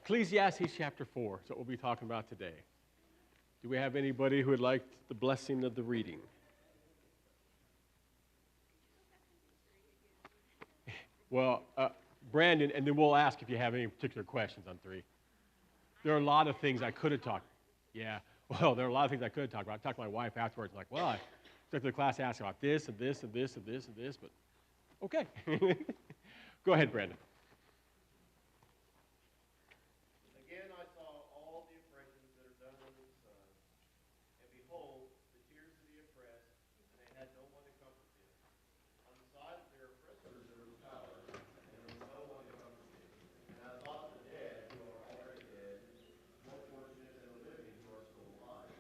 Ecclesiastes chapter 4 is what we'll be talking about today. Do we have anybody who would like the blessing of the reading? Well, Brandon, and then we'll ask if you have any particular questions on 3. There are a lot of things I could have talked. Yeah, well, there are a lot of things I could have talked about. I talked to my wife afterwards, like, well, I took to the class and asked about this and this and this and this and this, but okay. Go ahead, Brandon. Again, I saw all the oppressions that are done under the sun, and behold, the tears of the oppressed, and they had no one to comfort them. On the side of their oppressors there was power, and there was no one to comfort them. And I thought the dead, who are already dead, more fortunate than the living who are still alive.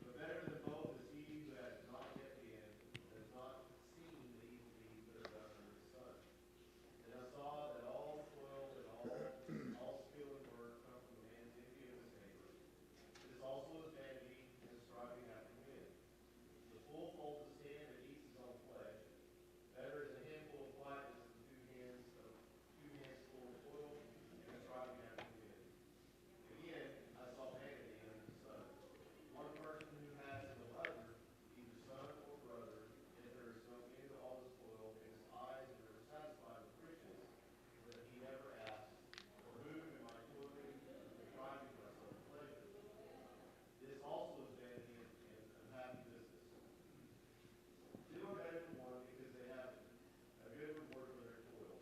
But better than both is he who has not yet been, and has not seen the evil deeds that are done under the sun. And I saw that all toil and all skill and work come from a man's envy of his neighbor. It is also his vanity and striving after wind. The fool folds his hand and eats his own flesh. Better is a handful of quietness than two hands full of toil and striving after wind. Again, I saw vanity under the sun. One person who has no other, either son or brother, yet there is no end to all his toil, and his eyes are never satisfied with riches, so that he never asks, for whom am I toiling and depriving myself of pleasure? This also is vanity and unhappy business. 2 are better than one because they have a good reward for their toil.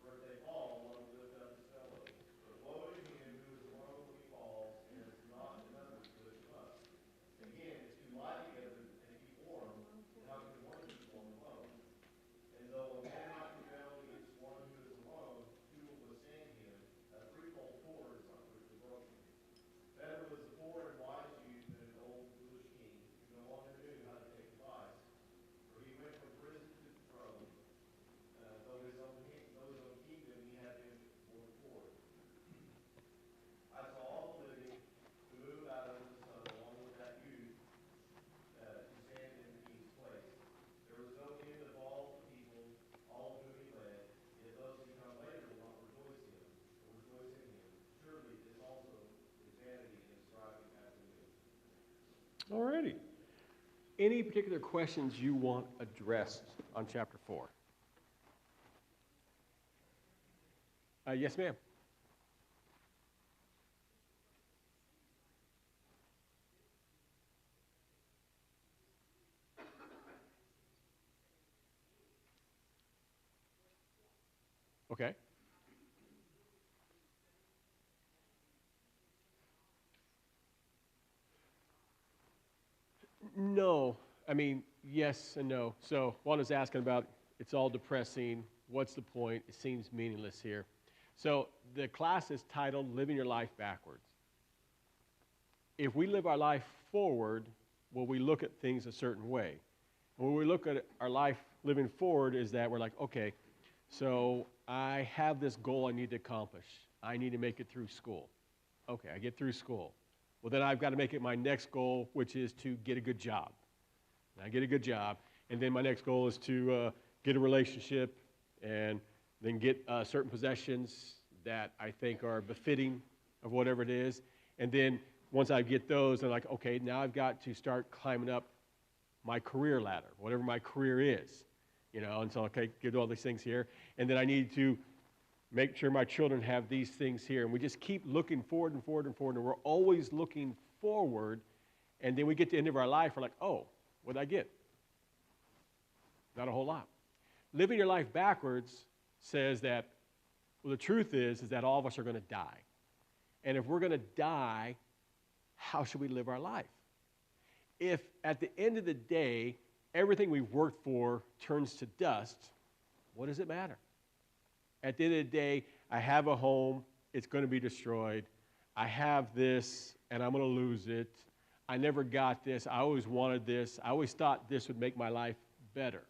For if they fall, one will lift up his fellow. But woe to him who is alone when he falls, and has not another to lift him up. Again, if 2 lie together and keep warm, how can one keep warm alone? And though a man might rebel against one who is alone, who will withstand him? A threefold cord is not quickly broken. Better was the poor and wise youth than an old foolish king, who no longer knew how to take advice. For he went from prison to the throne, though his own kingdom he had been born for. I saw all the living who moved out under the sun, along with that youth to stand in the king's place. There was no end of all the people, all of whom he led, yet those who come later will not rejoice in him. Surely this also is vanity and striving after wind. All righty. Any particular questions you want addressed on chapter 4? Yes, ma'am. Okay. No. I mean, yes and no. So one is asking about, it's all depressing. What's the point? It seems meaningless here. So the class is titled Living Your Life Backwards. If we live our life forward, will we look at things a certain way? And when we look at our life living forward is that we're like, okay, so I have this goal I need to accomplish. I need to make it through school. Okay, I get through school. Well, then I've got to make it my next goal, which is to get a good job. And I get a good job, and then my next goal is to get a relationship and then get certain possessions that I think are befitting of whatever it is. And then once I get those, I'm like, okay, now I've got to start climbing up my career ladder, whatever my career is. You know, and so, okay, get all these things here. And then I need to make sure my children have these things here. And we just keep looking forward and forward and forward. And we're always looking forward. And then we get to the end of our life, we're like, oh, what did I get? Not a whole lot. Living your life backwards says that, well, the truth is that all of us are going to die. And if we're going to die, how should we live our life? If at the end of the day, everything we've worked for turns to dust, what does it matter? At the end of the day, I have a home, it's going to be destroyed. I have this, and I'm going to lose it. I never got this. I always wanted this. I always thought this would make my life better.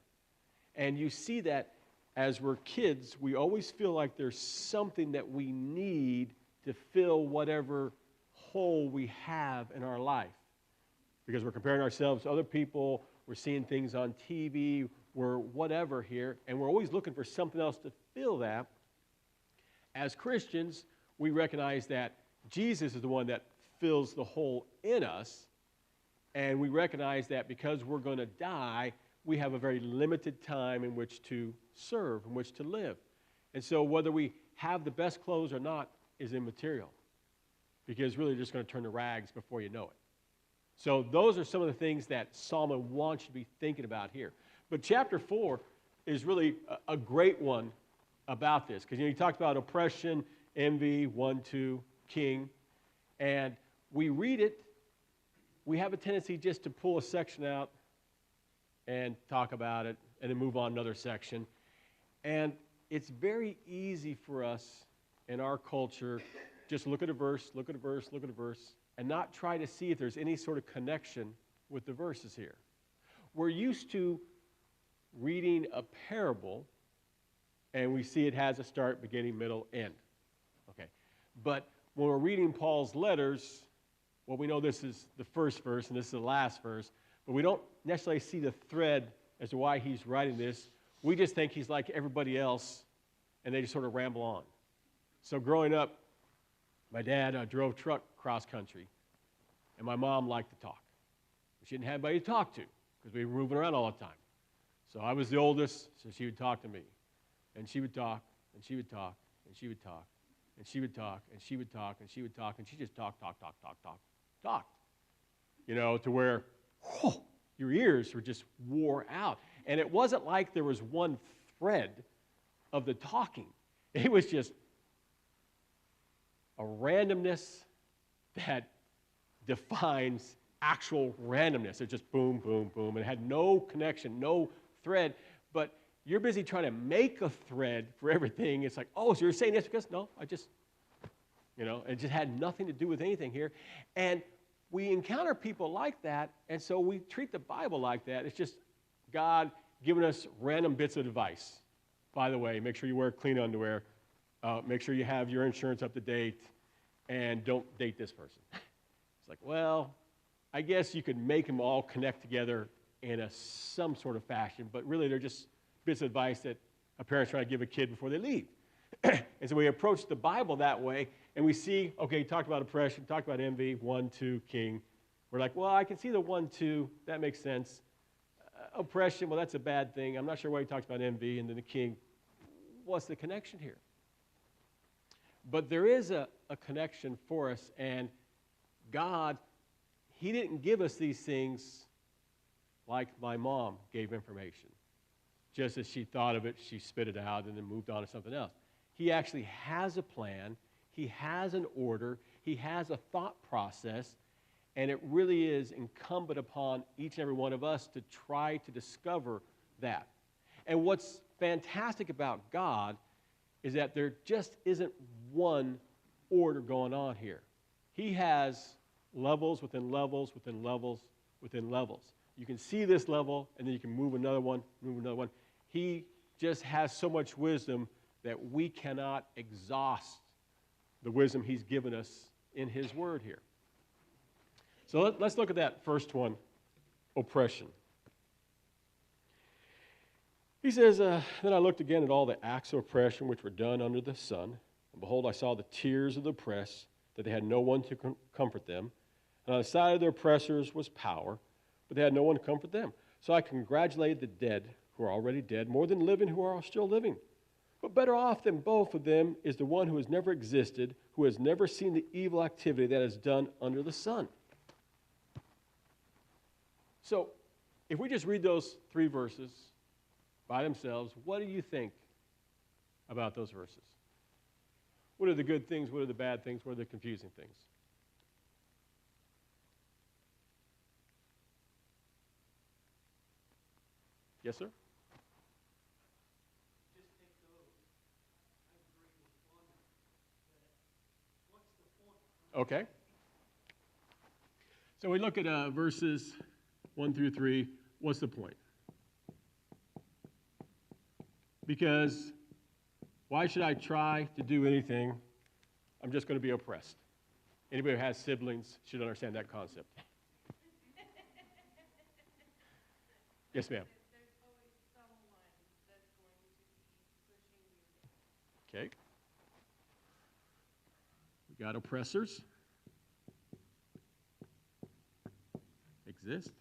And you see that as we're kids, we always feel like there's something that we need to fill whatever hole we have in our life. Because we're comparing ourselves to other people, we're seeing things on TV, we're whatever here, and we're always looking for something else to fill that. As Christians, we recognize that Jesus is the one that fills the hole in us. And we recognize that because we're going to die, we have a very limited time in which to serve, in which to live. And so whether we have the best clothes or not is immaterial, because really you're just going to turn to rags before you know it. So those are some of the things that Solomon wants you to be thinking about here. But chapter 4 is really a great one about this, because he talked about oppression, envy, 1, 2, king, and we read it. We have a tendency just to pull a section out and talk about it and then move on to another section. And it's very easy for us in our culture just look at a verse, look at a verse, look at a verse, and not try to see if there's any sort of connection with the verses here. We're used to reading a parable, and we see it has a start, beginning, middle, end. Okay. But when we're reading Paul's letters, well, we know this is the first verse and this is the last verse, but we don't necessarily see the thread as to why he's writing this. We just think he's like everybody else, and they just sort of ramble on. So growing up, my dad drove truck cross country, and my mom liked to talk. She didn't have anybody to talk to because we were moving around all the time. So I was the oldest, so she would talk to me. And she would talk, and she would talk, and she would talk, and she would talk, and she would talk, and she would talk, and she just talked. You know, to where your ears were just wore out. And it wasn't like there was one thread of the talking. It was just a randomness that defines actual randomness. It's just boom, boom, boom. And it had no connection, no thread. But you're busy trying to make a thread for everything. It's like, oh, so you're saying this because? No, I just, it just had nothing to do with anything here. And we encounter people like that, and so we treat the Bible like that. It's just God giving us random bits of advice. By the way, make sure you wear clean underwear. Make sure you have your insurance up to date, and don't date this person. It's like, well, I guess you could make them all connect together in some sort of fashion, but really they're just bits of advice that a parent's trying to give a kid before they leave. And so we approach the Bible that way, and we see, okay, he talked about oppression, talked about envy, 1, 2, king. We're like, well, I can see the 1, 2, that makes sense. Oppression, well, that's a bad thing. I'm not sure why he talks about envy, and then the king. What's the connection here? But there is a connection for us, and God, he didn't give us these things like my mom gave information. Just as she thought of it, she spit it out and then moved on to something else. He actually has a plan. He has an order. He has a thought process, and it really is incumbent upon each and every one of us to try to discover that. And what's fantastic about God is that there just isn't one order going on here. He has levels within levels within levels within levels. You can see this level, and then you can move another one, move another one. He just has so much wisdom that we cannot exhaust the wisdom he's given us in his word here. So let's look at that first one, oppression. He says, then I looked again at all the acts of oppression which were done under the sun. And behold, I saw the tears of the oppressed, that they had no one to comfort them. And on the side of their oppressors was power, but they had no one to comfort them. So I congratulated the dead who are already dead, more than living who are still living. But better off than both of them is the one who has never existed, who has never seen the evil activity that is done under the sun. So, if we just read those 3 verses by themselves, what do you think about those verses? What are the good things? What are the bad things? What are the confusing things? Yes, sir? Okay. So we look at verses 1 through 3. What's the point? Because why should I try to do anything? I'm just going to be oppressed. Anybody who has siblings should understand that concept. Yes, ma'am. There's always someone that's going to be pushing you. Okay. You got oppressors. Exist.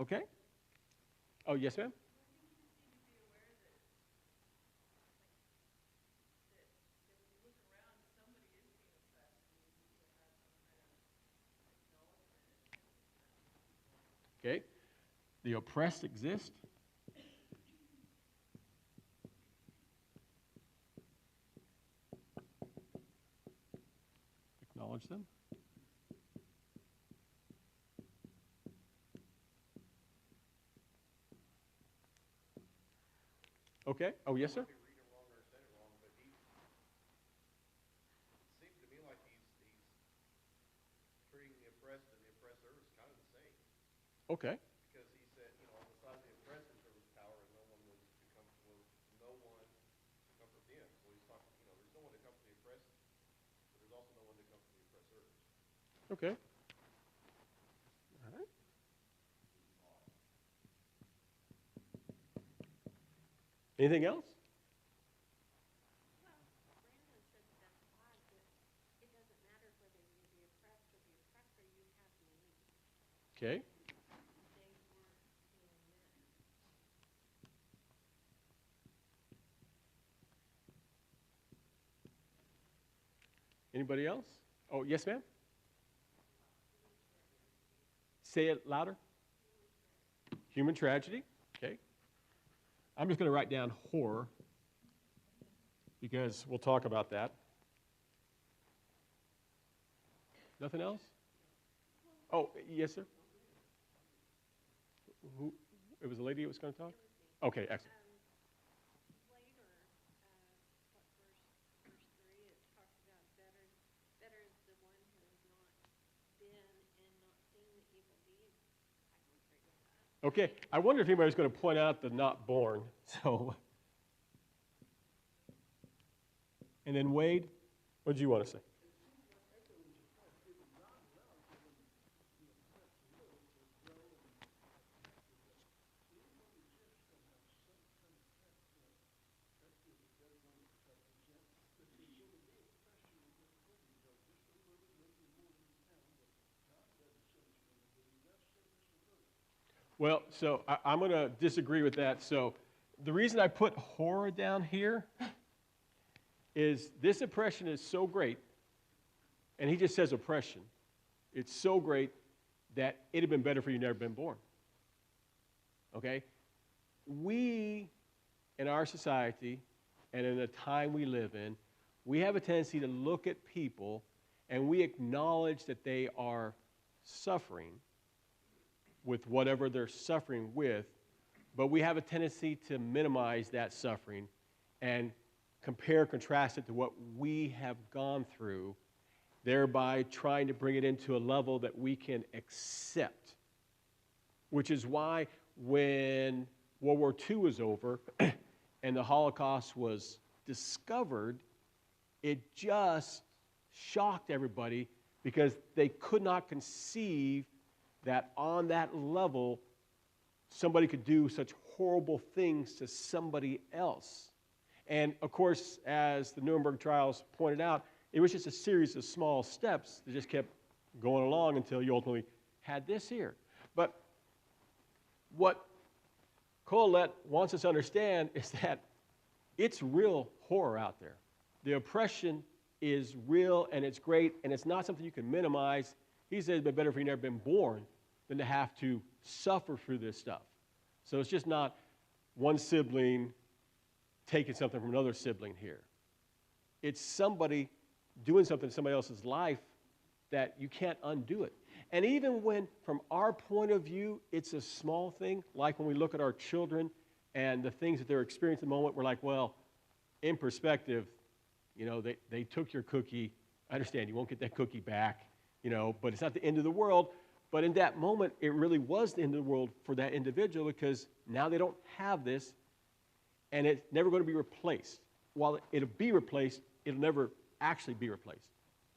Okay. Oh, yes, ma'am? Okay. The oppressed exist. Acknowledge them. Okay. Oh, yes, sir? I might be reading it wrong or said it wrong, but it seems to me like he's treating the oppressed and the oppressors kind of the same. Okay. Because he said, you know, on the side of the oppressors there was power and no one was to comfort them. So he's talking, you know, there's no one to comfort the oppressed, but there's also no one to comfort the oppressors. Okay. All right. Anything else? Well, Brandon said that's odd, but it doesn't matter whether you're the oppressed or the oppressor, you have needs. Okay. They weren't being met. Anybody else? Oh, yes, ma'am? Say it louder. Human tragedy. Okay. I'm just going to write down horror because we'll talk about that. Nothing else? Oh, yes, sir. Who? It was a lady that was going to talk? Okay, excellent. Later, verse 3, it talks about better is the one who has not been and not seen the evil deeds. I can agree with that. Okay, I wonder if anybody's going to point out the not born. So, and then Wade, what did you want to say? Well, so I'm going to disagree with that. So the reason I put horror down here is this oppression is so great, and he just says oppression. It's so great that it had been better for you never been born. Okay? We, in our society, and in the time we live in, we have a tendency to look at people and we acknowledge that they are suffering with whatever they're suffering with, but we have a tendency to minimize that suffering and compare, contrast it to what we have gone through, thereby trying to bring it into a level that we can accept. Which is why when World War II was over and the Holocaust was discovered, it just shocked everybody because they could not conceive that on that level somebody could do such horrible things to somebody else. And of course, as the Nuremberg trials pointed out, it was just a series of small steps that just kept going along until you ultimately had this here. But what Colette wants us to understand is that it's real horror out there. The oppression is real and it's great, and it's not something you can minimize. He says it's been better if you've never been born than to have to suffer through this stuff. So it's just not one sibling taking something from another sibling here. It's somebody doing something in somebody else's life that you can't undo it. And even when, from our point of view, it's a small thing, like when we look at our children and the things that they're experiencing at the moment, we're like, well, in perspective, you know, they took your cookie. I understand you won't get that cookie back, you know, but it's not the end of the world. But in that moment, it really was the end of the world for that individual because now they don't have this, and it's never going to be replaced. While it'll be replaced, it'll never actually be replaced.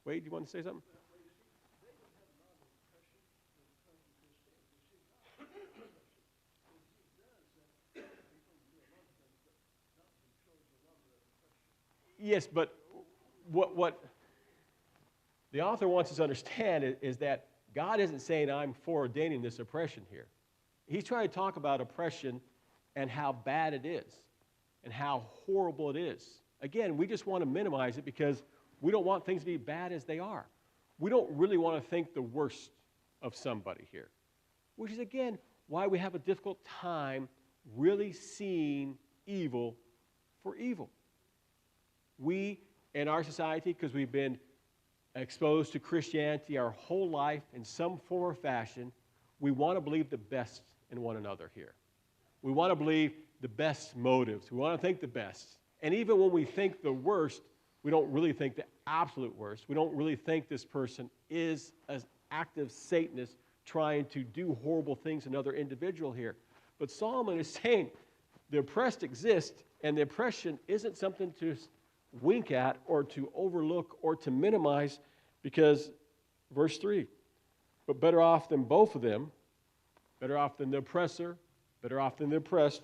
Wade, do you want to say something? Yes, but what the author wants us to understand is that God isn't saying I'm foreordaining this oppression here. He's trying to talk about oppression and how bad it is and how horrible it is. Again, we just want to minimize it because we don't want things to be bad as they are. We don't really want to think the worst of somebody here, which is, again, why we have a difficult time really seeing evil for evil. We, in our society, because we've been exposed to Christianity our whole life in some form or fashion, we want to believe the best in one another here. We want to believe the best motives. We want to think the best. And even when we think the worst, we don't really think the absolute worst. We don't really think this person is an active Satanist trying to do horrible things to another individual here. But Solomon is saying the oppressed exist, and the oppression isn't something to wink at or to overlook or to minimize, because verse 3, but better off than both of them, better off than the oppressor, better off than the oppressed,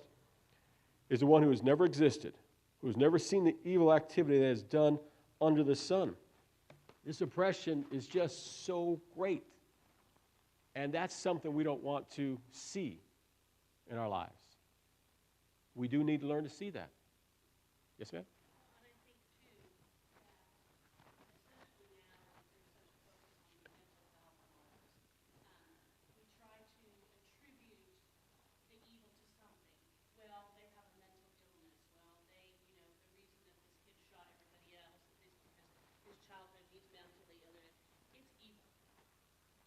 is the one who has never existed, who has never seen the evil activity that is done under the sun. This oppression is just so great. And that's something we don't want to see in our lives. We do need to learn to see that. Yes, ma'am? And I think, too, that especially now that there's such a focus on mental health and all this, we try to attribute the evil to something. Well, they have a mental illness. Well, they, the reason that this kid shot everybody else is because his childhood, he's mentally ill. It's evil.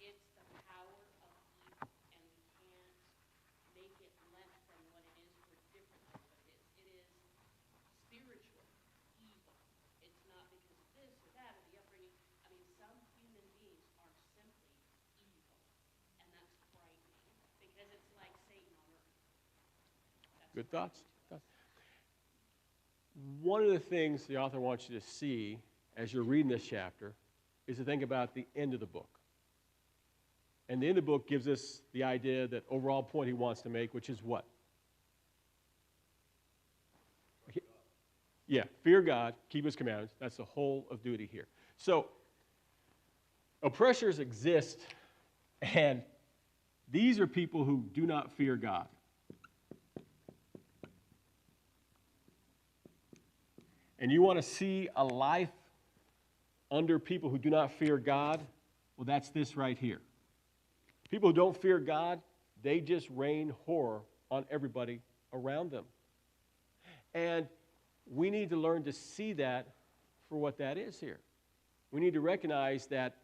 It's the power of evil, and we can't make it less than what it is or different than what it is. It is spiritual evil. It's not because of this or that or the upbringing. I mean, some human beings are simply evil, and that's frightening because it's like Satan on earth. That's Good frightening thoughts? to us. One of the things the author wants you to see as you're reading this chapter is to think about the end of the book. And the end of the book gives us the idea, that overall point he wants to make, which is what? Yeah, fear God, keep his commandments. That's the whole of duty here. So, oppressors exist, and these are people who do not fear God. And you want to see a life under people who do not fear God? Well, that's this right here. People who don't fear God, they just rain horror on everybody around them. And we need to learn to see that for what that is here. We need to recognize that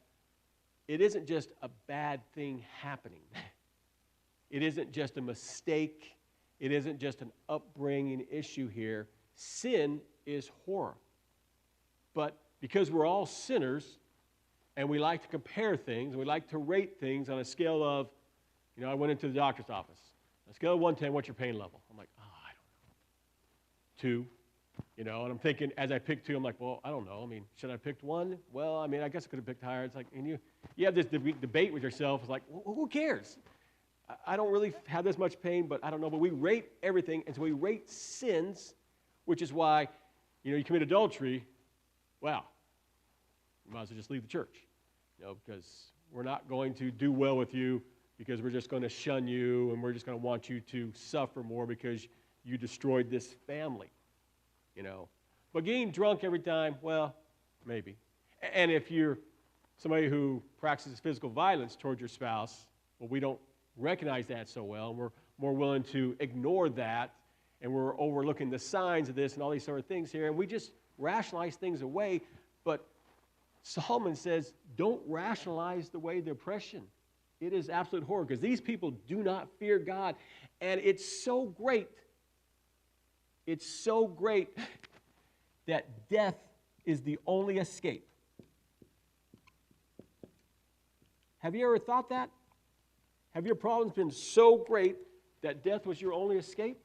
it isn't just a bad thing happening. It isn't just a mistake. It isn't just an upbringing issue here. Sin is horror. But because we're all sinners, and we like to compare things, and we like to rate things on a scale of, I went into the doctor's office. On a scale of 1 to 10, what's your pain level? I'm like, I don't know. 2. And I'm thinking, as I pick 2, I'm like, well, I don't know. Should I have picked 1? Well, I guess I could have picked higher. It's like, and you have this debate with yourself. It's like, well, who cares? I don't really have this much pain, but I don't know. But we rate everything, and so we rate sins, which is why, you commit adultery. Well, you might as well just leave the church, because we're not going to do well with you, because we're just going to shun you, and we're just going to want you to suffer more because you destroyed this family, But getting drunk every time, well, maybe. And if you're somebody who practices physical violence towards your spouse, well, we don't recognize that so well, and we're more willing to ignore that, and we're overlooking the signs of this and all these sort of things here, and we just rationalize things away. But Solomon says, don't rationalize the way the oppression. It is absolute horror, because these people do not fear God. And it's so great that death is the only escape. Have you ever thought that? Have your problems been so great that death was your only escape?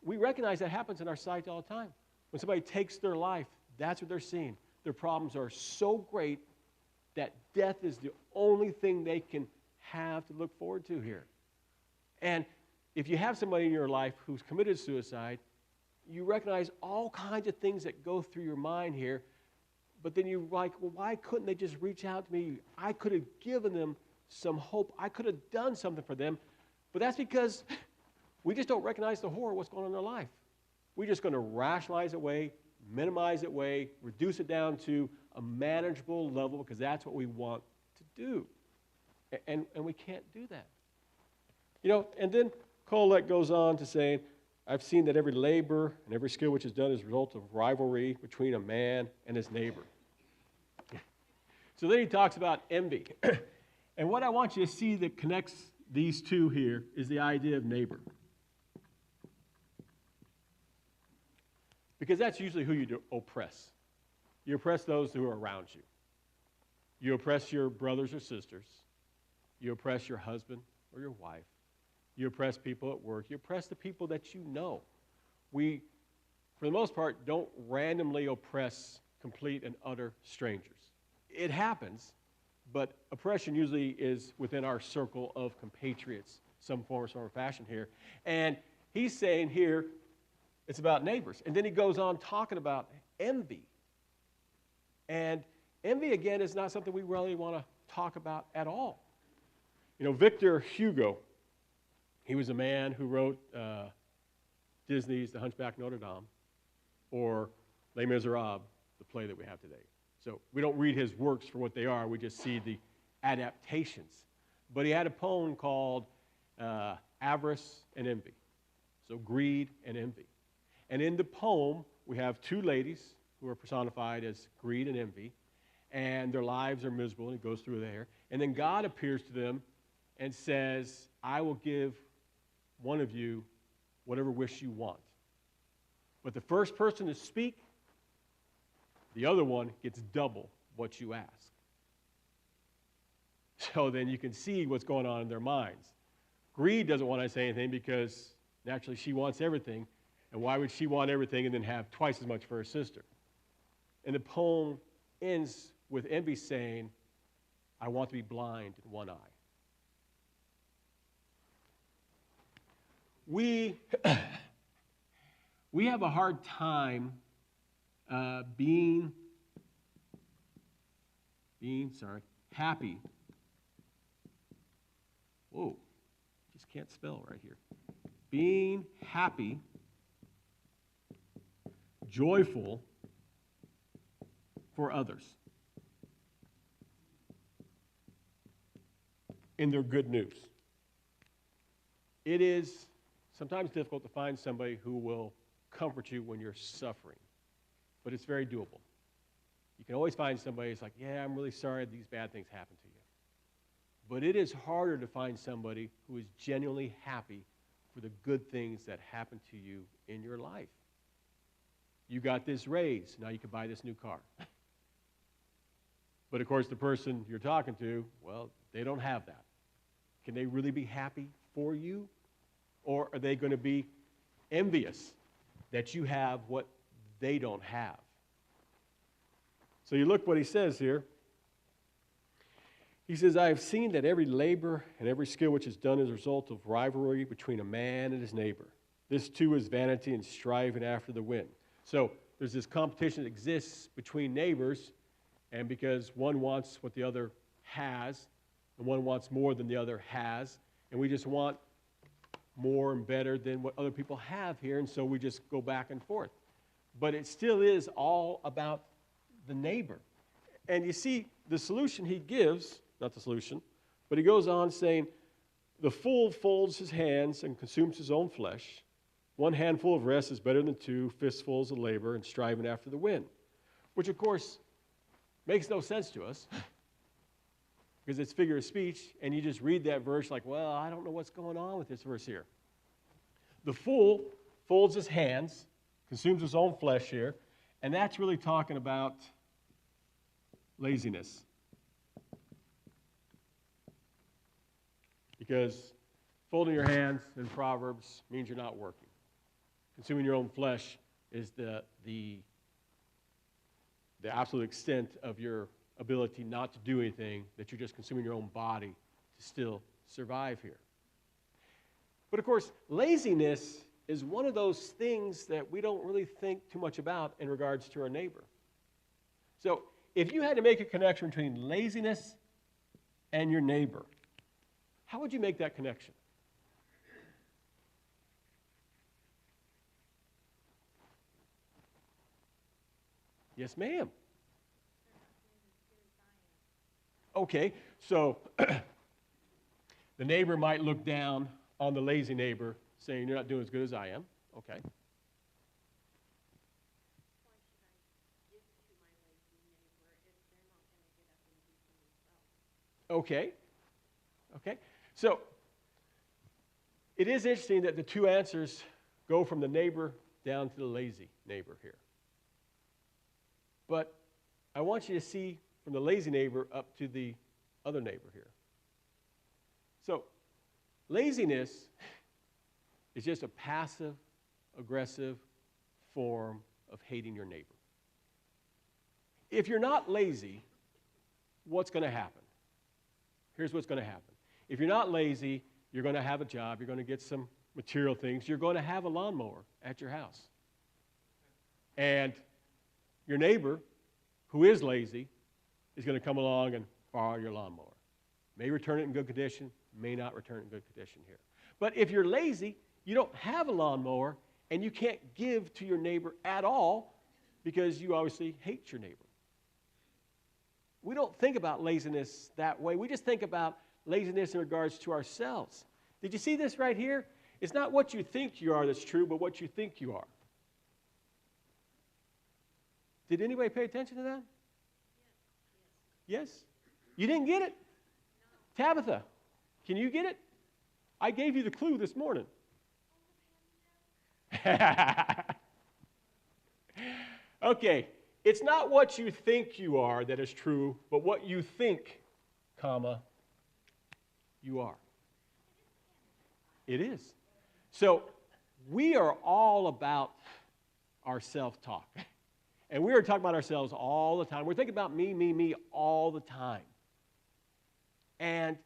We recognize that happens in our society all the time. When somebody takes their life, that's what they're seeing. Their problems are so great that death is the only thing they can have to look forward to here. And if you have somebody in your life who's committed suicide, you recognize all kinds of things that go through your mind here. But then you're like, well, why couldn't they just reach out to me? I could have given them some hope. I could have done something for them. But that's because we just don't recognize the horror of what's going on in their life. We're just going to rationalize it away, minimize it away, reduce it down to a manageable level because that's what we want to do. And we can't do that. You know, and then Colette goes on to say, I've seen that every labor and every skill which is done is a result of rivalry between a man and his neighbor. So then he talks about envy. And what I want you to see that connects these two here is the idea of neighbor. Because that's usually who you oppress. You oppress those who are around you. You oppress your brothers or sisters. You oppress your husband or your wife. You oppress people at work. You oppress the people that you know. We, for the most part, don't randomly oppress complete and utter strangers. It happens, but oppression usually is within our circle of compatriots, some form or fashion here. And he's saying here, it's about neighbors. And then he goes on talking about envy. And envy, again, is not something we really want to talk about at all. You know, Victor Hugo, he was a man who wrote Disney's The Hunchback of Notre Dame or Les Miserables, the play that we have today. So we don't read his works for what they are. We just see the adaptations. But he had a poem called Avarice and Envy. So greed and envy. And in the poem, we have two ladies who are personified as greed and envy. And their lives are miserable, and it goes through there. And then God appears to them and says, I will give one of you whatever wish you want. But the first person to speak, the other one gets double what you ask. So then you can see what's going on in their minds. Greed doesn't want to say anything because naturally she wants everything. And why would she want everything and then have twice as much for her sister? And the poem ends with envy saying, I want to be blind in one eye. We have a hard time being happy. Whoa, just can't spell right here. Being happy, joyful for others in their good news. It is sometimes difficult to find somebody who will comfort you when you're suffering, but it's very doable. You can always find somebody who's like, yeah, I'm really sorry these bad things happened to you. But it is harder to find somebody who is genuinely happy for the good things that happen to you in your life. You got this raise, now you can buy this new car. But of course, the person you're talking to, well, they don't have that. Can they really be happy for you? Or are they going to be envious that you have what they don't have? So you look what he says here. He says, I have seen that every labor and every skill which is done is a result of rivalry between a man and his neighbor. This too is vanity and striving after the wind. So there's this competition that exists between neighbors, and because one wants what the other has, and one wants more than the other has, and we just want more and better than what other people have here, and so we just go back and forth. But it still is all about the neighbor. And you see, the solution he gives, not the solution, but he goes on saying, the fool folds his hands and consumes his own flesh. One handful of rest is better than two fistfuls of labor and striving after the wind. Which, of course, makes no sense to us because it's figure of speech, and you just read that verse like, well, I don't know what's going on with this verse here. The fool folds his hands, consumes his own flesh here, and that's really talking about laziness. Because folding your hands in Proverbs means you're not working. Consuming your own flesh is the absolute extent of your ability not to do anything, that you're just consuming your own body to still survive here. But of course, laziness is one of those things that we don't really think too much about in regards to our neighbor. So if you had to make a connection between laziness and your neighbor, how would you make that connection? Yes, ma'am. Okay, so the neighbor might look down on the lazy neighbor, saying, "You're not doing as good as I am." Okay. Okay. Okay. So it is interesting that the two answers go from the neighbor down to the lazy neighbor here. But I want you to see from the lazy neighbor up to the other neighbor here. So laziness is just a passive, aggressive form of hating your neighbor. If you're not lazy, what's going to happen? Here's what's going to happen. If you're not lazy, you're going to have a job, you're going to get some material things, you're going to have a lawnmower at your house. And your neighbor, who is lazy, is going to come along and borrow your lawnmower. May return it in good condition, may not return it in good condition here. But if you're lazy, you don't have a lawnmower, and you can't give to your neighbor at all because you obviously hate your neighbor. We don't think about laziness that way. We just think about laziness in regards to ourselves. Did you see this right here? It's not what you think you are that's true, but what you think you are. Did anybody pay attention to that? Yes? You didn't get it? No. Tabitha, can you get it? I gave you the clue this morning. Okay. It's not what you think you are that is true, but what you think, comma, you are. It is. So we are all about our self-talk. And we are talking about ourselves all the time. We're thinking about me, me, me all the time. And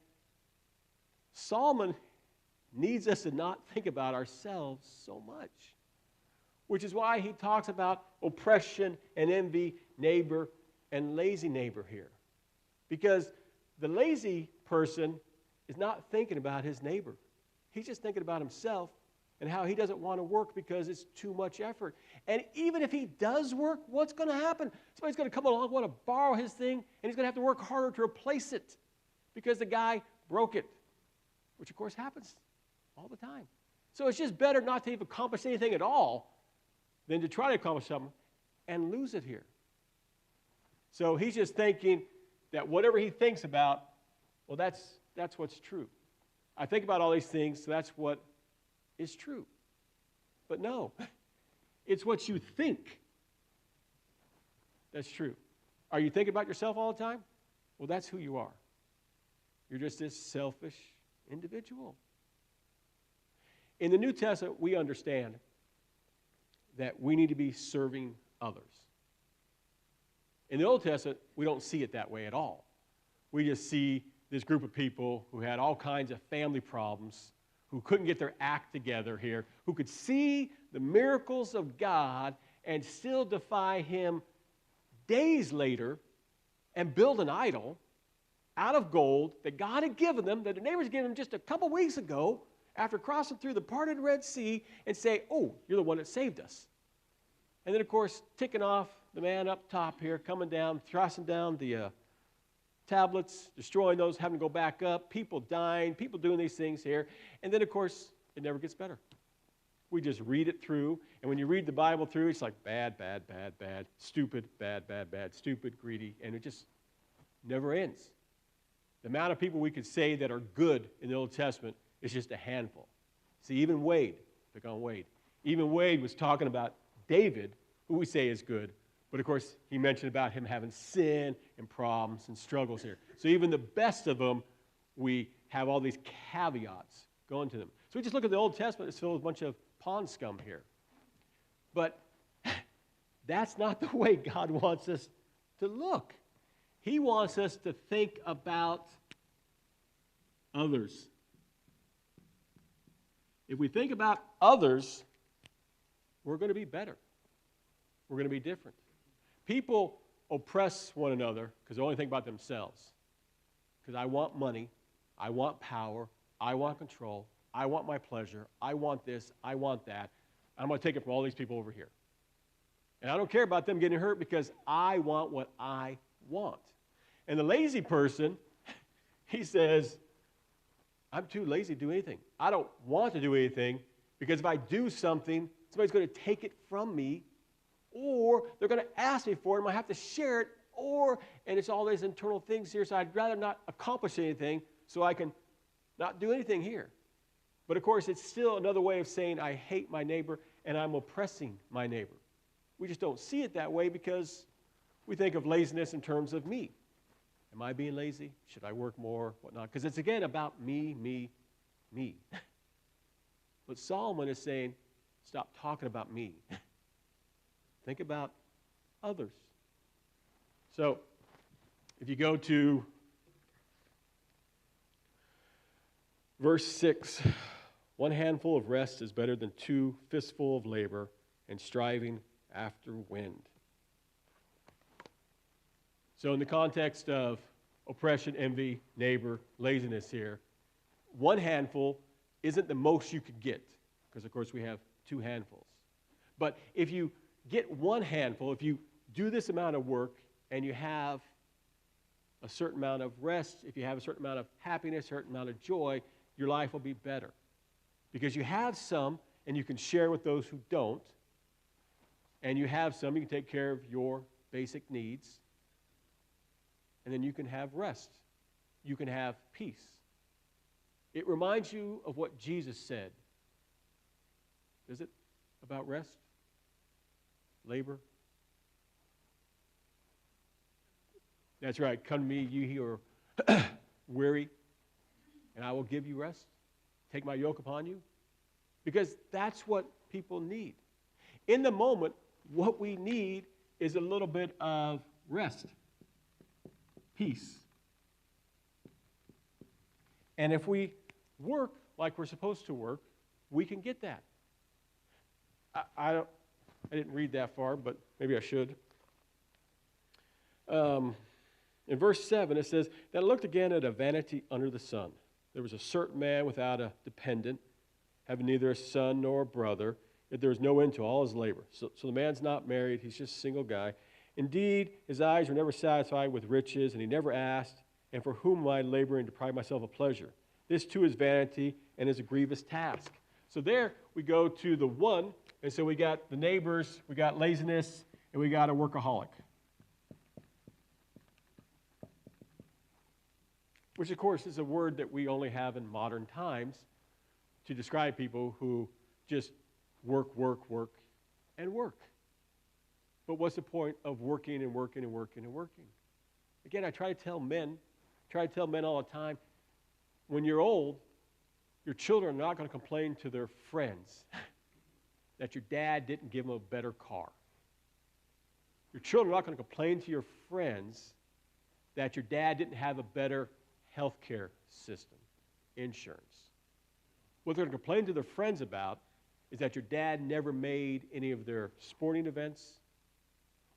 Solomon needs us to not think about ourselves so much, which is why he talks about oppression and envy, neighbor, and lazy neighbor here. Because the lazy person is not thinking about his neighbor. He's just thinking about himself and how he doesn't want to work because it's too much effort. And even if he does work, what's going to happen? Somebody's going to come along, want to borrow his thing, and he's going to have to work harder to replace it because the guy broke it, which of course happens all the time. So it's just better not to even accomplish anything at all than to try to accomplish something and lose it here. So he's just thinking that whatever he thinks about, well, that's what's true. I think about all these things, so that's what is true. But no, it's what you think that's true. Are you thinking about yourself all the time? Well, that's who you are. You're just this selfish individual. In the New Testament, we understand that we need to be serving others. In the Old Testament, we don't see it that way at all. We just see this group of people who had all kinds of family problems, who couldn't get their act together here, who could see the miracles of God and still defy him days later and build an idol out of gold that God had given them, that the neighbors gave them just a couple weeks ago after crossing through the parted Red Sea, and say, "Oh, you're the one that saved us." And then, of course, ticking off the man up top here, coming down, thrusting down the tablets, destroying those, having to go back up, people dying, people doing these things here. And then, of course, it never gets better. We just read it through, and when you read the Bible through, it's like bad, bad, bad, bad, stupid, bad, bad, bad, stupid, greedy, and it just never ends. The amount of people we could say that are good in the Old Testament is just a handful. See, even Wade, pick on Wade, even Wade was talking about David, who we say is good, but of course, he mentioned about him having sin and problems and struggles here. So even the best of them, we have all these caveats going to them. So we just look at the Old Testament, it's filled with a bunch of pond scum here. But that's not the way God wants us to look. He wants us to think about others. If we think about others, we're going to be better. We're going to be different. People oppress one another because they only think about themselves. Because I want money, I want power, I want control, I want my pleasure, I want this, I want that. I'm going to take it from all these people over here. And I don't care about them getting hurt because I want what I want. And the lazy person, he says, I'm too lazy to do anything. I don't want to do anything because if I do something, somebody's going to take it from me, or they're going to ask me for it, and I have to share it, and it's all these internal things here, so I'd rather not accomplish anything so I can not do anything here. But of course, it's still another way of saying I hate my neighbor and I'm oppressing my neighbor. We just don't see it that way because we think of laziness in terms of me. Am I being lazy? Should I work more? Whatnot? Because it's again about me, me, me. But Solomon is saying, stop talking about me. Think about others. So, if you go to verse 6, one handful of rest is better than 2 fistfuls of labor and striving after wind. So in the context of oppression, envy, neighbor, laziness here, 1 handful isn't the most you could get, because of course we have 2 handfuls. But if you get 1 handful, if you do this amount of work and you have a certain amount of rest, if you have a certain amount of happiness, a certain amount of joy, your life will be better. Because you have some and you can share with those who don't, and you have some, you can take care of your basic needs, and then you can have rest. You can have peace. It reminds you of what Jesus said. Is it about rest? Labor? That's right. Come to me, you who are weary, and I will give you rest. Take my yoke upon you. Because that's what people need. In the moment, what we need is a little bit of rest, peace. And if we work like we're supposed to work, we can get that. I didn't read that far, but maybe I should. In verse 7, it says, Then I looked again at a vanity under the sun. There was a certain man without a dependent, having neither a son nor a brother, yet there was no end to all his labor. So the man's not married, he's just a single guy. Indeed, his eyes were never satisfied with riches, and he never asked, and for whom am I laboring to deprive myself of pleasure? This too is vanity and is a grievous task. So there we go to the one, and so we got the neighbors, we got laziness, and we got a workaholic. Which, of course, is a word that we only have in modern times to describe people who just work, work, work, and work. But what's the point of working and working and working and working? Again, I try to tell men all the time, when you're old, your children are not going to complain to their friends that your dad didn't give them a better car. Your children are not going to complain to your friends that your dad didn't have a better health care system, insurance. What they're going to complain to their friends about is that your dad never made any of their sporting events,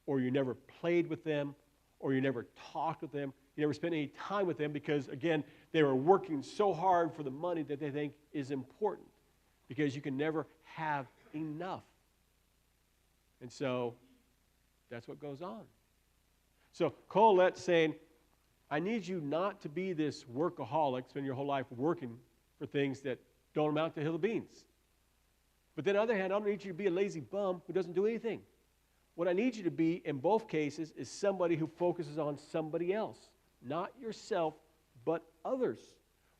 or you never played with them, or you never talked with them, you never spent any time with them because, again, they were working so hard for the money that they think is important, because you can never have enough. And so that's what goes on. So Colette's saying, I need you not to be this workaholic, spend your whole life working for things that don't amount to hill of beans. But then on the other hand, I don't need you to be a lazy bum who doesn't do anything. What I need you to be in both cases is somebody who focuses on somebody else. Not yourself, but others,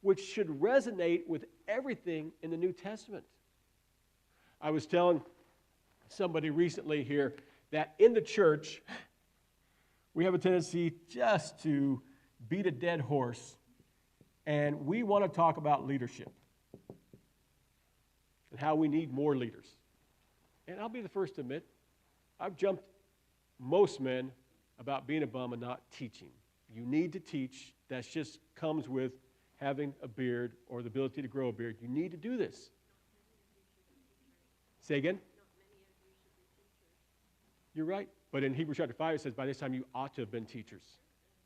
which should resonate with everything in the New Testament. I was telling somebody recently here that in the church, we have a tendency just to beat a dead horse, and we want to talk about leadership and how we need more leaders. And I'll be the first to admit, I've jumped most men about being a bum and not teaching. You need to teach. That just comes with having a beard or the ability to grow a beard. You need to do this. Say again? You're right. But in Hebrews chapter 5, it says, by this time you ought to have been teachers.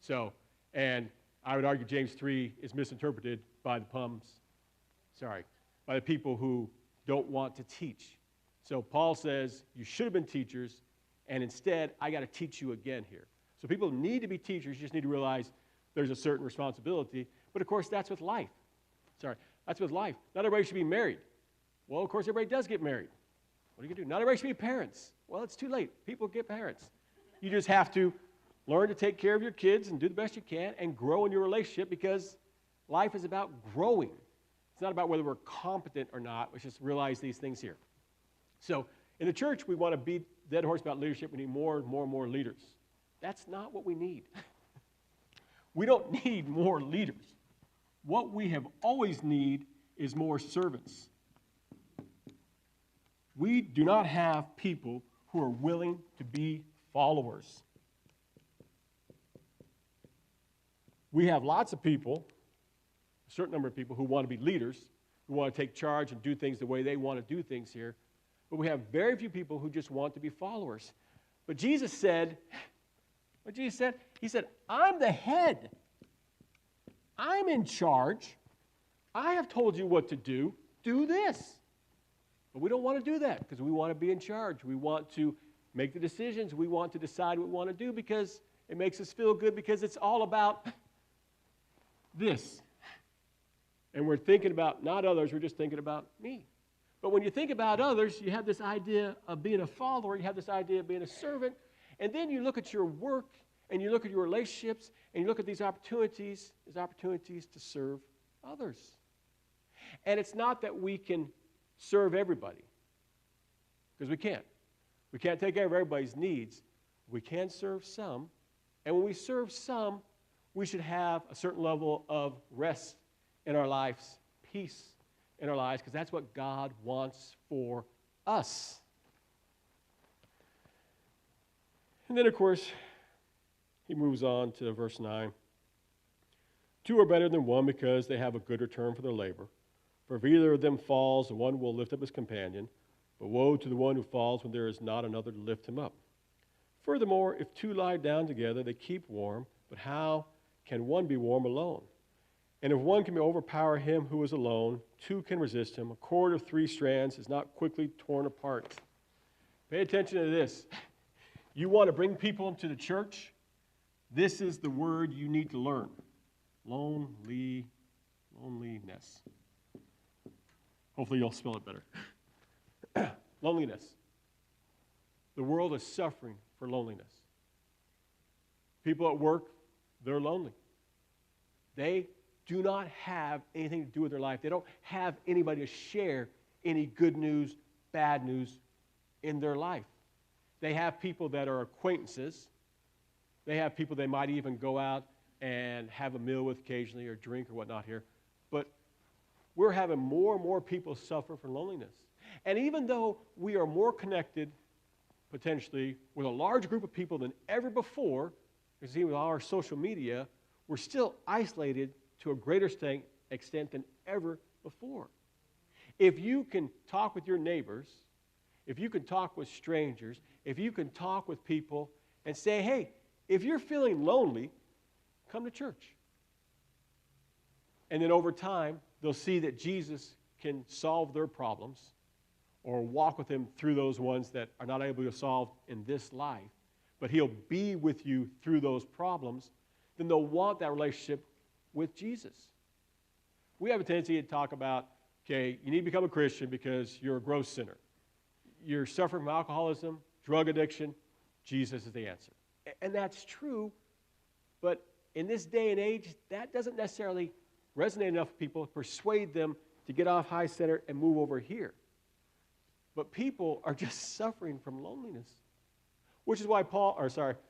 So, and I would argue James 3 is misinterpreted by by the people who don't want to teach. So Paul says, you should have been teachers, and instead, I got to teach you again here. So people need to be teachers. You just need to realize there's a certain responsibility. But of course, that's with life. That's with life. Not everybody should be married. Well, of course, everybody does get married. What are you going to do? Not everybody should be parents. Well, it's too late. People get parents. You just have to learn to take care of your kids and do the best you can and grow in your relationship, because life is about growing. It's not about whether we're competent or not. Let's just realize these things here. So in the church, we want to beat dead horse about leadership. We need more and more and more leaders. That's not what we need. We don't need more leaders. What we have always need is more servants. We do not have people who are willing to be followers. We have lots of people, a certain number of people, who want to be leaders, who want to take charge and do things the way they want to do things here. But we have very few people who just want to be followers. But Jesus said, what Jesus said? He said, I'm the head. I'm in charge. I have told you what to do. Do this. But we don't want to do that because we want to be in charge. We want to make the decisions. We want to decide what we want to do because it makes us feel good, because it's all about this. And we're thinking about not others, we're just thinking about me. But when you think about others, you have this idea of being a follower, you have this idea of being a servant, and then you look at your work, and you look at your relationships, and you look at these opportunities to serve others. And it's not that we can serve everybody, because we can't. We can't take care of everybody's needs. We can serve some, and when we serve some, we should have a certain level of rest in our lives, peace in our lives, because that's what God wants for us. And then, of course, he moves on to verse 9. Two are better than one because they have a good return for their labor. For if either of them falls, the one will lift up his companion. But woe to the one who falls when there is not another to lift him up. Furthermore, if two lie down together, they keep warm. But how can one be warm alone? And if one can overpower him who is alone, two can resist him. A cord of 3 strands is not quickly torn apart. Pay attention to this. You want to bring people into the church? This is the word you need to learn. Loneliness. Hopefully you'll spell it better. Loneliness. The world is suffering for loneliness. People at work, they're lonely. They do not have anything to do with their life. They don't have anybody to share any good news, bad news in their life. They have people that are acquaintances. They have people they might even go out and have a meal with occasionally or drink or whatnot here. But we're having more and more people suffer from loneliness. And even though we are more connected, potentially, with a large group of people than ever before, because even with our social media, we're still isolated to a greater extent than ever before. If you can talk with your neighbors, if you can talk with strangers, if you can talk with people and say, hey, if you're feeling lonely, come to church. And then over time, they'll see that Jesus can solve their problems or walk with them through those ones that are not able to solve in this life. But he'll be with you through those problems. Then they'll want that relationship with Jesus. We have a tendency to talk about, okay, you need to become a Christian because you're a gross sinner. You're suffering from alcoholism, drug addiction. Jesus is the answer. And that's true, but in this day and age, that doesn't necessarily resonate enough with people to persuade them to get off high center and move over here. But people are just suffering from loneliness, which is why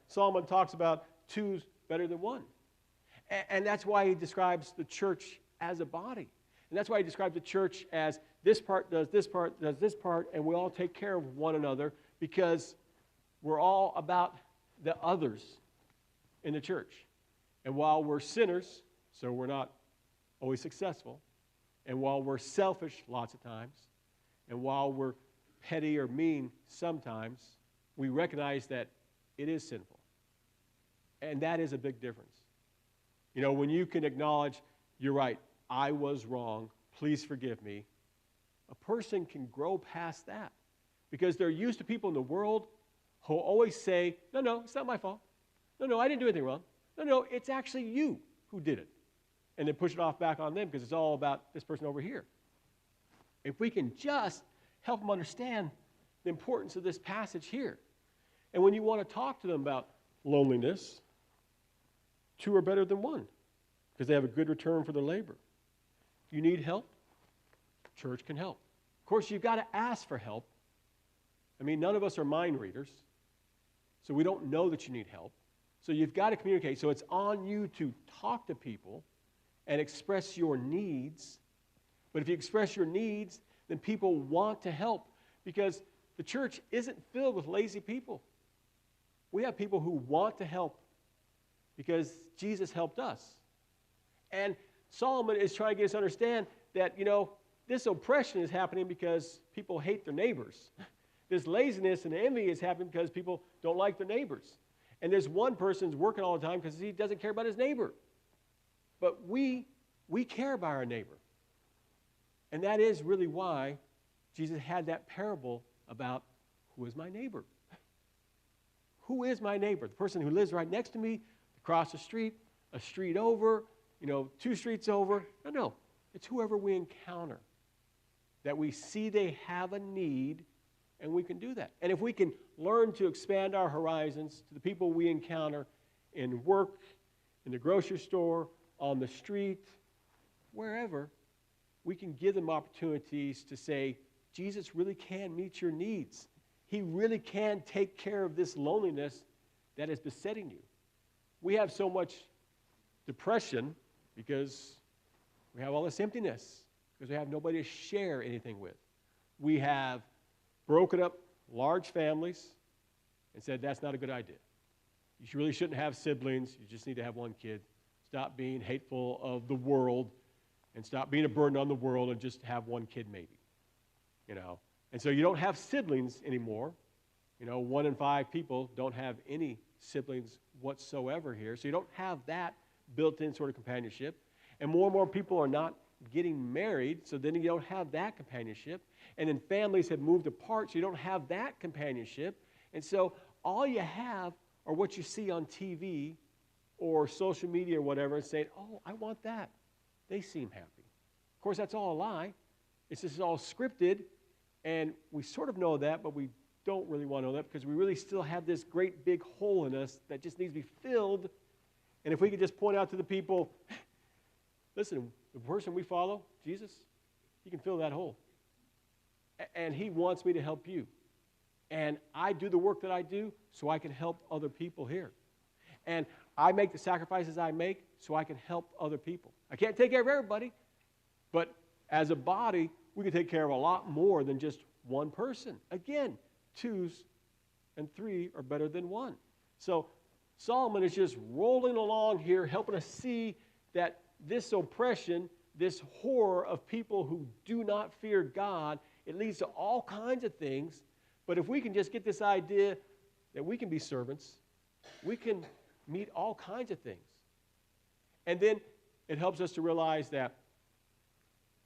Solomon talks about two's better than one. And that's why he describes the church as a body. And that's why he describes the church as this part does this part, does this part, and we all take care of one another because we're all about the others in the church. And while we're sinners, so we're not always successful, and while we're selfish lots of times, and while we're petty or mean sometimes, we recognize that it is sinful. And that is a big difference. You know, when you can acknowledge, you're right, I was wrong, please forgive me, a person can grow past that. Because they're used to people in the world who always say, no, it's not my fault. No, I didn't do anything wrong. No, it's actually you who did it. And then push it off back on them because it's all about this person over here. If we can just help them understand the importance of this passage here. And when you want to talk to them about loneliness, 2 are better than 1 because they have a good return for their labor. You need help? Church can help. Of course, you've got to ask for help. I mean, none of us are mind readers, so we don't know that you need help. So you've got to communicate. So it's on you to talk to people and express your needs. But if you express your needs, then people want to help because the church isn't filled with lazy people. We have people who want to help because Jesus helped us. And Solomon is trying to get us to understand that, you know, this oppression is happening because people hate their neighbors. This laziness and envy is happening because people don't like their neighbors. And there's one person who's working all the time because he doesn't care about his neighbor. But we care about our neighbor. And that is really why Jesus had that parable about who is my neighbor? Who is my neighbor? The person who lives right next to me, across the street, a street over, 2 streets over. No. It's whoever we encounter. That we see they have a need, and we can do that. And if we can learn to expand our horizons to the people we encounter in work, in the grocery store, on the street, wherever, we can give them opportunities to say, Jesus really can meet your needs. He really can take care of this loneliness that is besetting you. We have so much depression because we have all this emptiness, because we have nobody to share anything with. We have broken up large families and said that's not a good idea. You really shouldn't have siblings. You just need to have one kid. Stop being hateful of the world and stop being a burden on the world and just have one kid maybe. And so you don't have siblings anymore. 1 in 5 people don't have any siblings whatsoever here. So you don't have that built-in sort of companionship. And more people are not getting married, so then you don't have that companionship. And then families have moved apart, so you don't have that companionship. And so all you have are what you see on TV or social media or whatever and saying, oh, I want that. They seem happy. Of course, that's all a lie. It's just all scripted, and we sort of know that, but we don't really want to know that because we really still have this great big hole in us that just needs to be filled. And if we could just point out to the people, listen, the person we follow, Jesus, he can fill that hole. And he wants me to help you. And I do the work that I do so I can help other people here. And I make the sacrifices I make so I can help other people. I can't take care of everybody, but as a body, we can take care of a lot more than just one person. Again, 2s and 3 are better than 1. So Solomon is just rolling along here, helping us see that this oppression, this horror of people who do not fear God, it leads to all kinds of things. But if we can just get this idea that we can be servants, we can meet all kinds of things. And then it helps us to realize that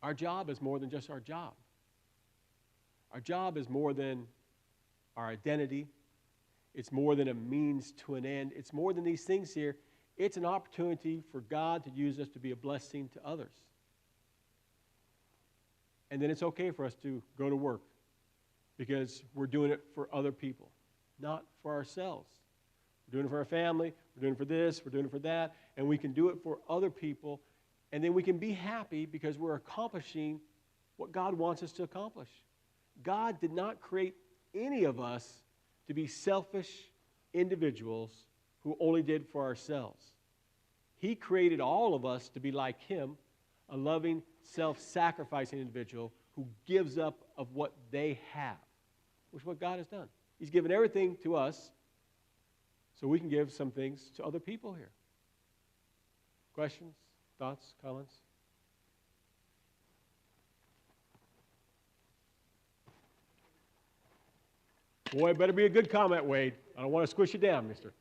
our job is more than just our job. Our job is more than our identity. It's more than a means to an end. It's more than these things here. It's an opportunity for God to use us to be a blessing to others. And then it's okay for us to go to work because we're doing it for other people, not for ourselves. We're doing it for our family. We're doing it for this. We're doing it for that. And we can do it for other people. And then we can be happy because we're accomplishing what God wants us to accomplish. God did not create any of us to be selfish individuals who only did for ourselves. He created all of us to be like him, a loving, self-sacrificing individual who gives up of what they have, which is what God has done. He's given everything to us so we can give some things to other people here. Questions, thoughts, comments? Boy, it better be a good comment, Wade. I don't want to squish you down, mister.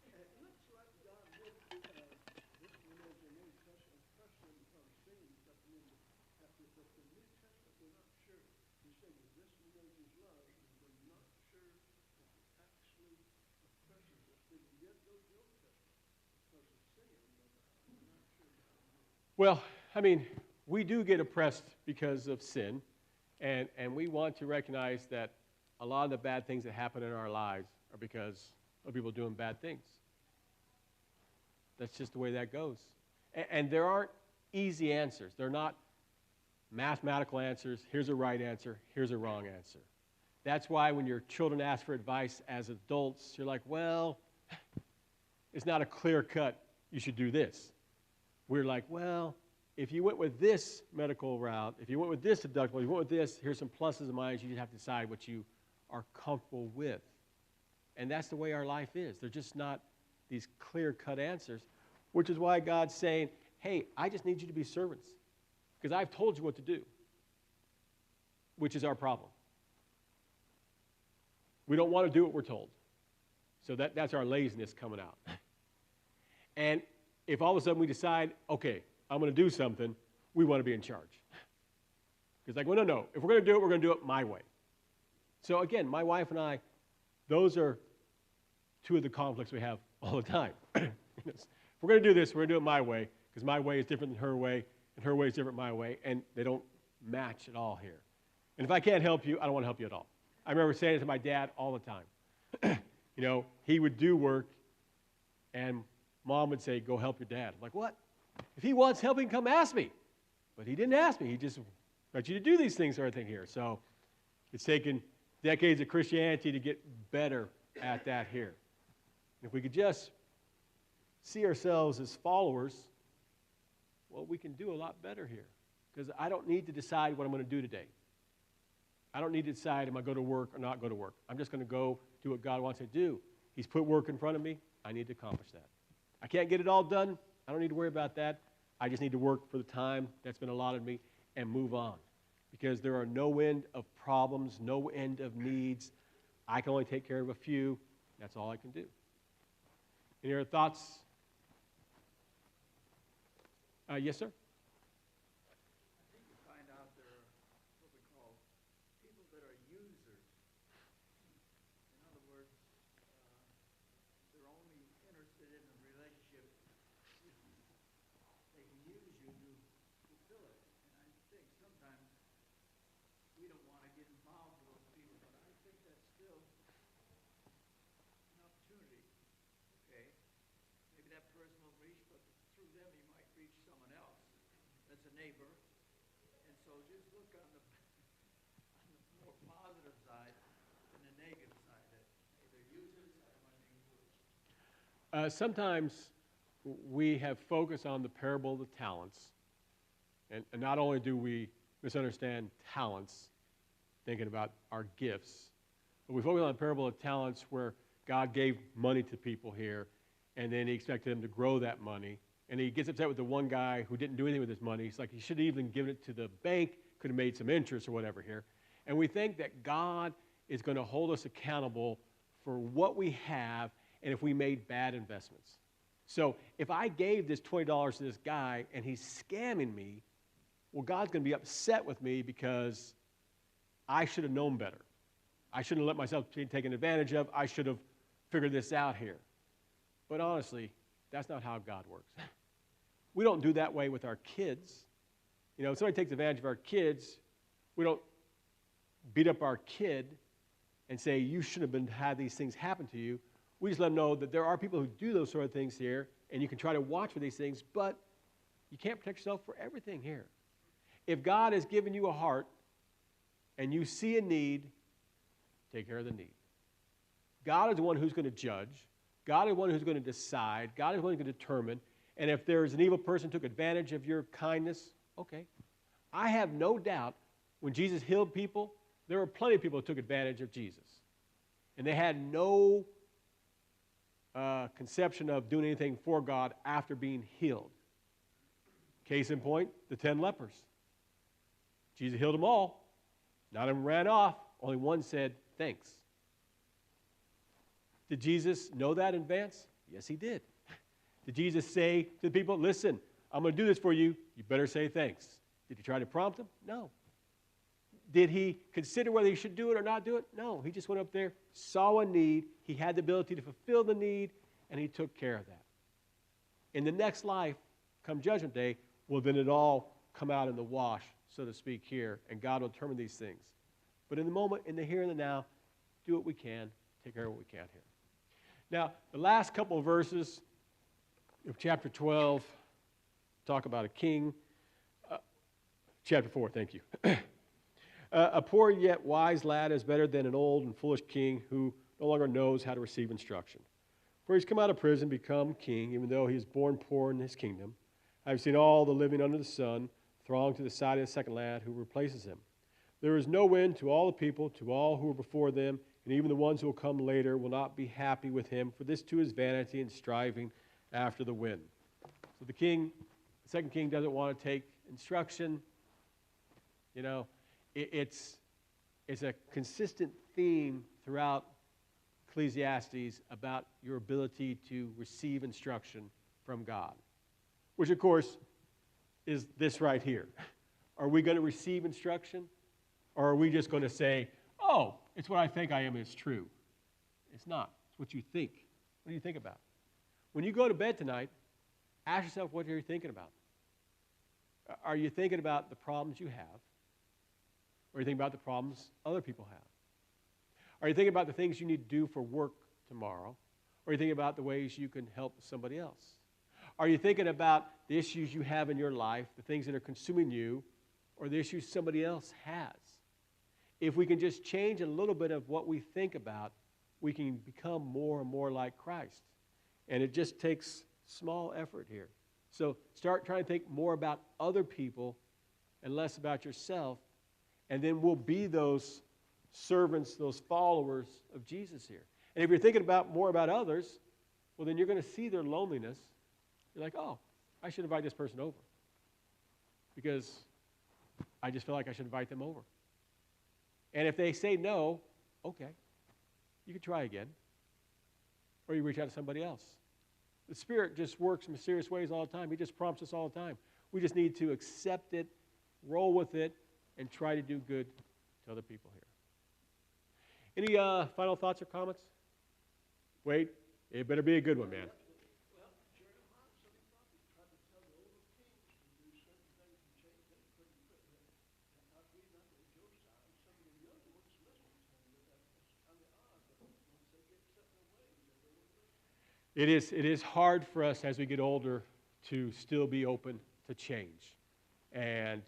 Well, I mean, we do get oppressed because of sin, and we want to recognize that a lot of the bad things that happen in our lives are because of people doing bad things. That's just the way that goes. And there aren't easy answers. They're not mathematical answers. Here's a right answer. Here's a wrong answer. That's why when your children ask for advice as adults, you're like, well, it's not a clear cut, you should do this. We're like, well, if you went with this medical route, if you went with this deductible, if you went with this, here's some pluses and minuses. You just have to decide what you are comfortable with. And that's the way our life is. They're just not these clear-cut answers, which is why God's saying, hey, I just need you to be servants because I've told you what to do, which is our problem. We don't want to do what we're told. So that's our laziness coming out. And if all of a sudden we decide, okay, I'm going to do something, we want to be in charge. Because like, well, no. If we're going to do it, we're going to do it my way. So again, my wife and I, those are two of the conflicts we have all the time. If we're going to do this, we're going to do it my way, because my way is different than her way, and her way is different than my way, and they don't match at all here. And if I can't help you, I don't want to help you at all. I remember saying it to my dad all the time. He would do work, and Mom would say, go help your dad. I'm like, what? If he wants help, he can come ask me. But he didn't ask me. He just wants you to do these things, sort of thing here. So it's taken decades of Christianity to get better at that here. And if we could just see ourselves as followers, well, we can do a lot better here. Because I don't need to decide what I'm going to do today. I don't need to decide am I going to go to work or not go to work. I'm just going to go do what God wants me to do. He's put work in front of me. I need to accomplish that. I can't get it all done. I don't need to worry about that. I just need to work for the time that's been allotted me and move on. Because there are no end of problems, no end of needs. I can only take care of a few. That's all I can do. Any other thoughts? Yes, sir? I think you find out there are what we call people that are users. In other words, they're only interested in a relationship if they can use you to fulfill it. And I think sometimes we don't want to get involved with those people, but I think that's still an opportunity. Okay, maybe that person will reach, but through them you might reach someone else that's a neighbor. And so just look on the more positive side than the negative side. That hey, they're users, I want to use. Sometimes we have focused on the parable of the talents. And not only do we misunderstand talents, thinking about our gifts, but we focus on the parable of talents where God gave money to people here, and then he expected them to grow that money. And he gets upset with the one guy who didn't do anything with his money. He's like, he should have even given it to the bank, could have made some interest or whatever here. And we think that God is going to hold us accountable for what we have and if we made bad investments. So if I gave this $20 to this guy and he's scamming me, well, God's going to be upset with me because I should have known better. I shouldn't have let myself be taken advantage of. I should have figured this out here. But honestly, that's not how God works. We don't do that way with our kids. If somebody takes advantage of our kids, we don't beat up our kid and say, you shouldn't have had these things happen to you. We just let them know that there are people who do those sort of things here, and you can try to watch for these things, but you can't protect yourself for everything here. If God has given you a heart and you see a need, take care of the need. God is the one who's going to judge. God is the one who's going to decide. God is the one who's going to determine. And if there's an evil person who took advantage of your kindness, okay. I have no doubt when Jesus healed people, there were plenty of people who took advantage of Jesus. And they had no conception of doing anything for God after being healed. Case in point, the 10 lepers. Jesus healed them all. None of them ran off. Only one said, thanks. Did Jesus know that in advance? Yes, he did. Did Jesus say to the people, listen, I'm going to do this for you. You better say thanks. Did he try to prompt them? No. Did he consider whether he should do it or not do it? No. He just went up there, saw a need. He had the ability to fulfill the need, and he took care of that. In the next life, come Judgment Day, well, then it all come out in the wash, so to speak, here, and God will determine these things. But in the moment, in the here and the now, do what we can, take care of what we can here. Now, the last couple of verses of chapter 12 talk about a king. Chapter 4, thank you. A poor yet wise lad is better than an old and foolish king who no longer knows how to receive instruction. For he's come out of prison, become king, even though he is born poor in his kingdom. I have seen all the living under the sun throng to the side of the second lad who replaces him. There is no end to all the people, to all who are before them, and even the ones who will come later will not be happy with him, for this too is vanity and striving after the wind. So the second king doesn't want to take instruction. You know, it's a consistent theme throughout Ecclesiastes about your ability to receive instruction from God, which, of course, is this right here. Are we going to receive instruction, or are we just going to say, oh, it's what I think I am, it's true? It's not. It's what you think. What do you think about? When you go to bed tonight, ask yourself what you're thinking about. Are you thinking about the problems you have? Or are you thinking about the problems other people have? Are you thinking about the things you need to do for work tomorrow? Or are you thinking about the ways you can help somebody else? Are you thinking about the issues you have in your life, the things that are consuming you, or the issues somebody else has? If we can just change a little bit of what we think about, we can become more and more like Christ. And it just takes small effort here. So start trying to think more about other people and less about yourself, and then we'll be those servants, those followers of Jesus here. And if you're thinking more about others, well, then you're going to see their loneliness. You're like, oh, I should invite this person over because I just feel like I should invite them over. And if they say no, okay, you can try again. Or you reach out to somebody else. The Spirit just works in mysterious ways all the time. He just prompts us all the time. We just need to accept it, roll with it, and try to do good to other people here. Any final thoughts or comments? Wait, it better be a good one, man. It is hard for us as we get older to still be open to change. And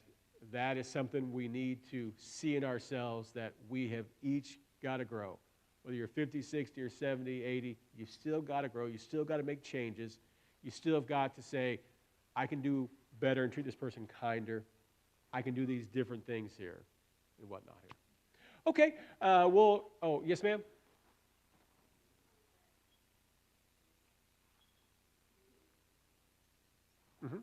that is something we need to see in ourselves, that we have each got to grow. Whether you're 50, 60, or 70, 80, you still got to grow. You still got to make changes. You still have got to say, I can do better and treat this person kinder. I can do these different things here and whatnot here. Okay, yes, ma'am? Mm-hmm.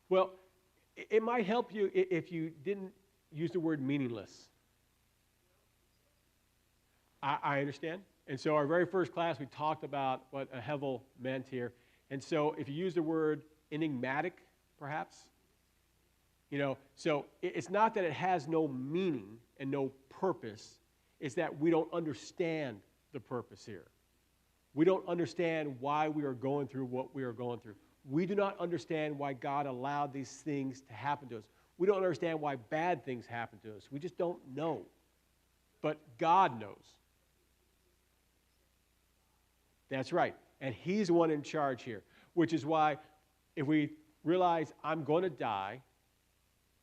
Well, it might help you if you didn't use the word meaningless. I understand. And so our very first class, we talked about what a hevel meant here. And so if you use the word enigmatic, perhaps, so it's not that it has no meaning and no purpose. It's that we don't understand the purpose here. We don't understand why we are going through what we are going through. We do not understand why God allowed these things to happen to us. We don't understand why bad things happen to us. We just don't know. But God knows. That's right. And He's the one in charge here, which is why if we realize I'm going to die,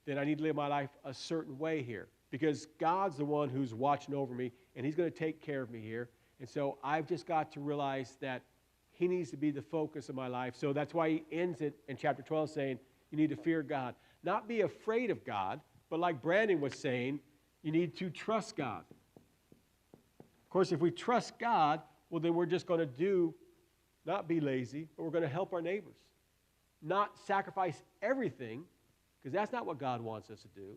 then I need to live my life a certain way here, because God's the one who's watching over me, and He's going to take care of me here. And so I've just got to realize that He needs to be the focus of my life. So that's why He ends it in chapter 12 saying, you need to fear God. Not be afraid of God, but like Brandon was saying, you need to trust God. Of course, if we trust God, well, then we're just going to do not be lazy, but we're going to help our neighbors. Not sacrifice everything, because that's not what God wants us to do.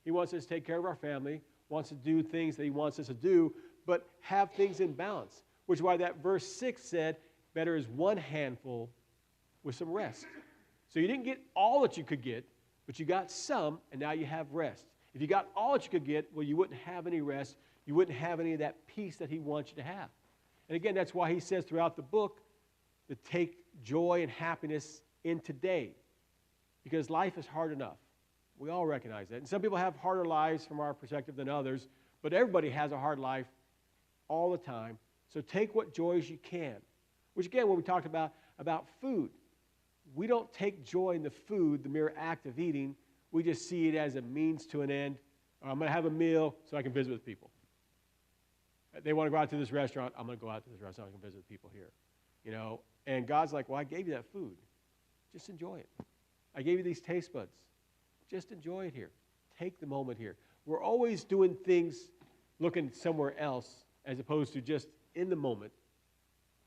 He wants us to take care of our family, wants to do things that he wants us to do, but have things in balance, which is why that verse 6 said, better is one handful with some rest. So you didn't get all that you could get, but you got some, and now you have rest. If you got all that you could get, well, you wouldn't have any rest. You wouldn't have any of that peace that he wants you to have. And again, that's why he says throughout the book to take joy and happiness in today, because life is hard enough. We all recognize that. And some people have harder lives from our perspective than others, but everybody has a hard life all the time. So take what joys you can, which again, when we talked about food, we don't take joy in the food, the mere act of eating. We just see it as a means to an end. I'm going to have a meal so I can visit with people. They want to go out to this restaurant. I'm going to go out to this restaurant. I can visit with people here. You know, and God's like, well, I gave you that food. Just enjoy it. I gave you these taste buds. Just enjoy it here. Take the moment here. We're always doing things looking somewhere else as opposed to just in the moment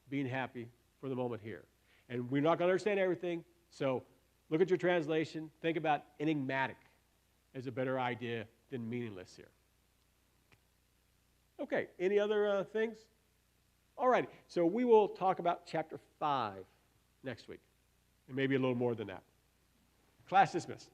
being happy for the moment here. And we're not going to understand everything, so look at your translation. Think about enigmatic as a better idea than meaningless here. Okay, any other things? All right, so we will talk about chapter 5 next week, and maybe a little more than that. Class dismissed.